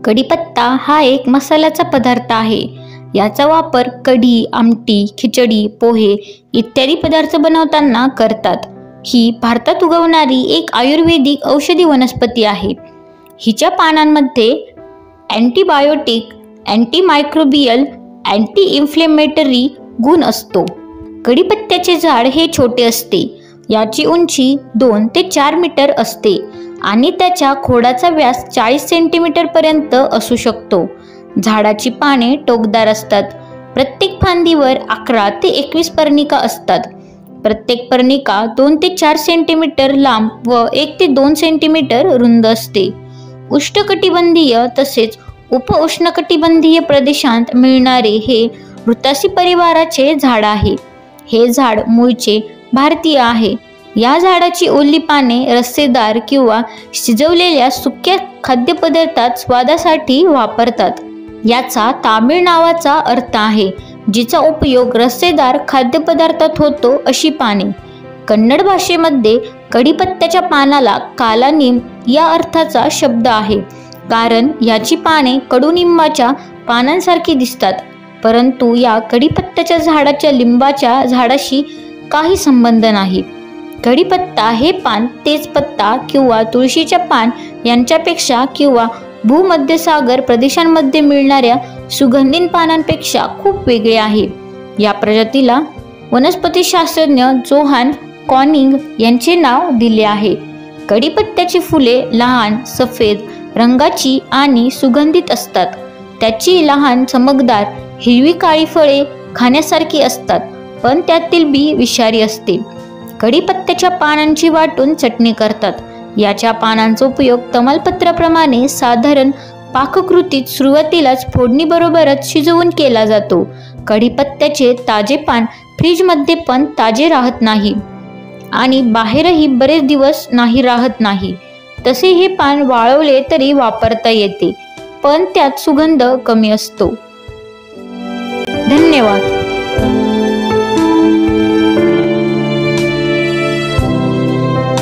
कढीपत्ता हा एक मसाल्याचा पदार्थ आहे. याचा वापर कढी, आमटी, खिचडी, पोहे इत्यादी पदार्थ बनवताना करतात. ही भारतात उगवणारी एक आयुर्वेदिक औषधी वनस्पती आहे. हिच्या पानांमध्ये अँटीबायोटिक, अँटीमायक्रोबियल, अँटी इन्फ्लेमेटरी गुण असतो. कढीपत्त्याचे झाड हे छोटे असते. याची उंची 2 ते 4 मीटर असते आणि त्याच्या खोडाचा व्यास 40 सेंटीमीटर पर्यंत असू शकतो. झाडाची पाने टोकदार असतात. प्रत्येक फांदीवर 11 ते 21 पर्णिका असतात. प्रत्येक पर्णिका 2 ते 4 सेंटीमीटर लांब व 1 ते 2 सेंटीमीटर रुंद असते. उष्णकटिबंधीय तसेच उपउष्णकटिबंधीय प्रदेशांत मिळणारे हे रुतासी परिवाराचे झाड आहे. हे झाड मूळचे भारतीय आहे. या झाडाची ओली पाने रस्सेदार किंवा शिजवलेल्या सुक्या खाद्यपदार्थात स्वादासाठी वापरतात. याचा तामिळ नावाचा अर्थ आहे, जिचा उपयोग रस्सेदार खाद्यपदार्थात होतो अशी पाने. कन्नड भाषेमध्ये कढीपत्त्याच्या पानाला कालानिम या अर्थाचा शब्द आहे, कारण याची पाने कडुनिंबाच्या पानांसारखी दिसतात. परंतु या कढीपत्त्याच्या झाडाच्या लिंबाच्या झाडाशी काही संबंध नाही. कढीपत्ता हे पान तेजपत्ता किंवा तुळशीच्या पान यांच्यापेक्षा किंवा भूमध्यसागर प्रदेशांमध्ये मिळणाऱ्या सुगंधीन पानांपेक्षा खूप वेगळे आहे. या प्रजातीला वनस्पतिशास्त्रज्ञ जोहान कॉनिंग यांचे नाव दिले आहे. कढीपत्त्याची फुले लहान, सफेद रंगाची आणि सुगंधित असतात. त्याची लहान, चमकदार, हिरवी काळी फळे खाण्यासारखी असतात, पण त्यातील बी विषारी असते. कढीपत्त्याच्या पानांची वाटून चटणी करतात. याच्या पानांचा उपयोग तमालपत्राप्रमाणे साधारण पाककृतीत सुरुवातीलाच फोडणीबरोबरच शिजवून केला जातो. कढीपत्त्याचे ताजे पान फ्रीजमध्ये पण ताजे राहत नाही आणि बाहेरही बरेच दिवस नाही राहत नाही. तसे हे पान वाळवले तरी वापरता येते, पण त्यात सुगंध कमी असतो. धन्यवाद.